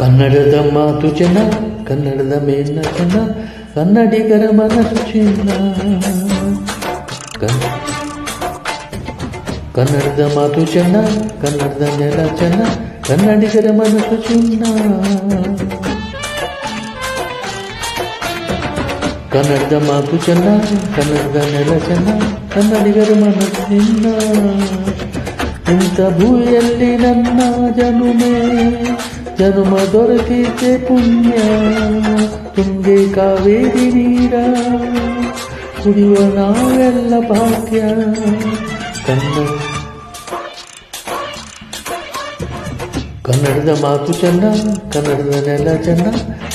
ಕನ್ನಡದ ಮಾತು ಚೆನ್ನ, ಕನ್ನಡದ ಮೇಲಿನ ಚೆನ್ನ, ಕನ್ನಡಿಗರ ಮನಸ್ಸು ಚಿನ್ನ. ಕನ್ನಡದ ಮಾತು ಚೆನ್ನ, ಕನ್ನಡದ ನೆಲ ಚೆನ್ನ, ಕನ್ನಡಿಗರ ಮನಸ್ಸು ಚಿನ್ನ. ಕನ್ನಡದ ಮಾತು ಚೆನ್ನ, ಕನ್ನಡದ ನೆಲ ಚೆನ್ನ, ಕನ್ನಡಿಗರ ಮನಸ್ಸು ಚಿನ್ನ. ಇಂಥ ಭೂಮಿಯಲ್ಲಿ ನನ್ನ ಜನುಮ ದೊರಕಿತೆ ಪುಣ್ಯ. ತುಂಗೆ ಕಾವೇರಿ ನೀರ ಕುಡಿಯುವ ನಾವೆಲ್ಲ ಭಾಗ್ಯ. ಕನ್ನಡದ ಮಾತು ಚೆನ್ನ, ಕನ್ನಡದ ನೆಲ ಚೆನ್ನ,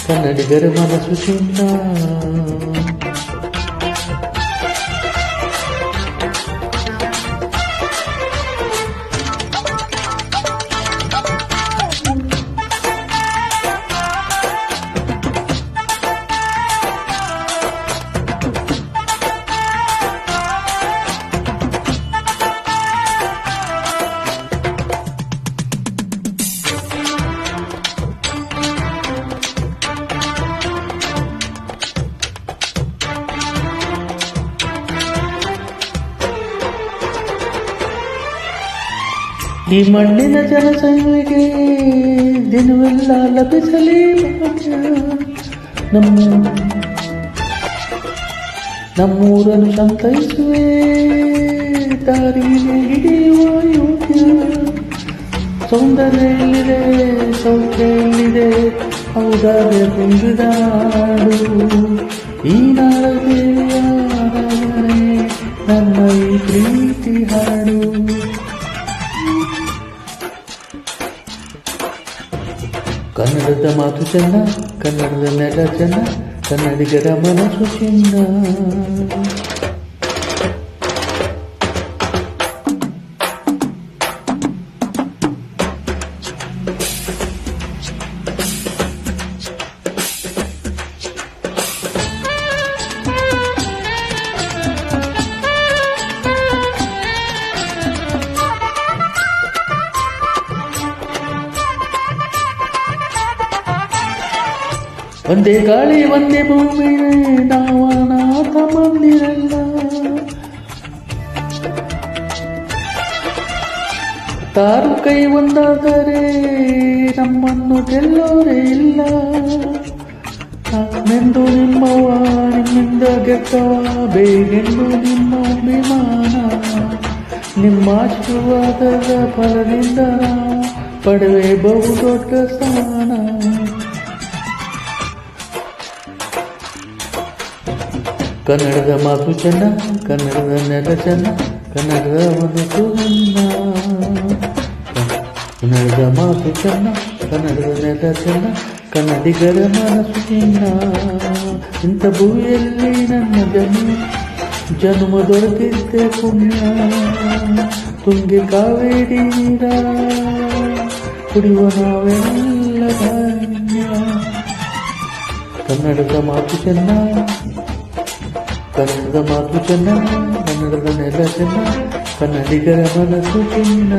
ಕನ್ನಡಿಗರ ಮನಸ್ಸು ಚಿನ್ನ. ಈ ಮಣ್ಣಿನ ಜನಸಂಖ್ಯೆಗೆ ದಿನವೆಲ್ಲ ಲಭಿಸಲಿ ಭಾಗ್ಯ. ನಮ್ಮೂರನ್ನು ಸಂತೈಸುವೆ ದಾರಿಗೆ ಹಿಡಿಯುವ ಯೋಗ್ಯ. ಸೌಂದರ್ಯ ಎಲ್ಲಿದೆ, ಸೌಖ್ಯ ಎಲ್ಲಿದೆ, ಹೌದಾಗೆ ತುಂಬಿದಾಡು ಈ ನಾಡದೇವಿಯ ಆರಾಧನೆ, ನನ್ನ ಈ ಪ್ರೀತಿ ಹಾಡು. ಕನ್ನಡದ ಮಾತು ಚೆನ್ನ, ಕನ್ನಡದ ನೆಲ ಚೆನ್ನ, ಕನ್ನಡಿಗರ ಮನಸ್ಸು ಚಿನ್ನ. ಒಂದೇ ಗಾಳಿ ಒಂದೇ ಭೂಮಿ ನಾವನಾಥ ಮಂದಿರಲ್ಲ. ತಾರು ಕೈ ಒಂದಾದರೆ ನಮ್ಮನ್ನು ಗೆಲ್ಲೋರೇ ಇಲ್ಲ. ನಾನೆಂದು ನಿಮ್ಮವ ನಿಮ್ಮಿಂದ ಗೆದ್ದವ, ಬೇಗೆಂದು ನಿಮ್ಮ ಅಭಿಮಾನ. ನಿಮ್ಮ ಆಶೀರ್ವಾದದ ಫಲದಿಂದ ಪಡೆವೆ ಬಹುದೊಡ್ಡ ಸ್ಥಾನ. ಕನ್ನಡದ ಮಾತು ಚೆನ್ನ, ಕನ್ನಡದ ನೆಲ ಚೆನ್ನ, ಕನ್ನಡದ ಮನಸ್ಸು ಚೆನ್ನ. ಕನ್ನಡದ ಮಾತು ಚೆನ್ನ, ಕನ್ನಡದ ನೆಲ ಚೆನ್ನ, ಕನ್ನಡಿಗರ ಮನಸ್ಸು ಚಿನ್ನ. ಇಂಥ ಭೂಮಿಯಲ್ಲಿ ನನ್ನ ಜನ್ಮ ದೊರಕಿದ್ದೆ ಪುಣ್ಯ. ತುಂಗೆ ಕಾವೇರಿ ನೀರ ಕುಡಿಯುವ ನಾವೆಲ್ಲ ಧಾನ್ಯ. ಕನ್ನಡದ ಮಾತು ಚೆನ್ನ, ಕನ್ನಡದ ಮಾತು ಚೆನ್ನ, ಕನ್ನಡದ ನೆಲ ಚೆನ್ನ, ಕನ್ನಡಿಗರ ಮನಸ್ಸು ಚಿನ್ನ.